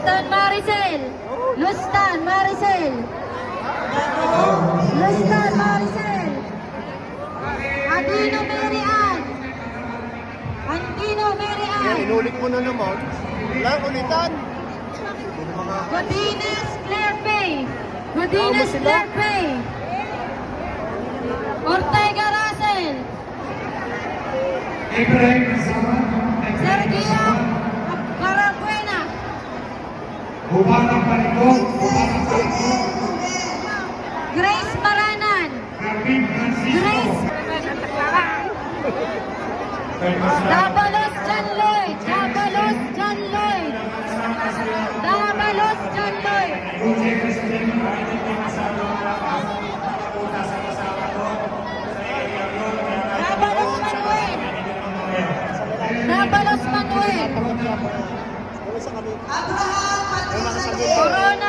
Lustan Maricel. Lustan Maricel. Lustan Maricel. Andino Mary Ann. Andino Mary Ann. Inulit mo na naman. Wala, ulitan. Godinez Claire Pay. Godinez Claire Pay. Ortega Russell. Sergio Carabuena. Grace Maranan. Grace Dabalos John Lloyd. Dabalos John Lloyd. Dabalos John Lloyd. Dabalos Manuel. Dabalos Manuel. Corona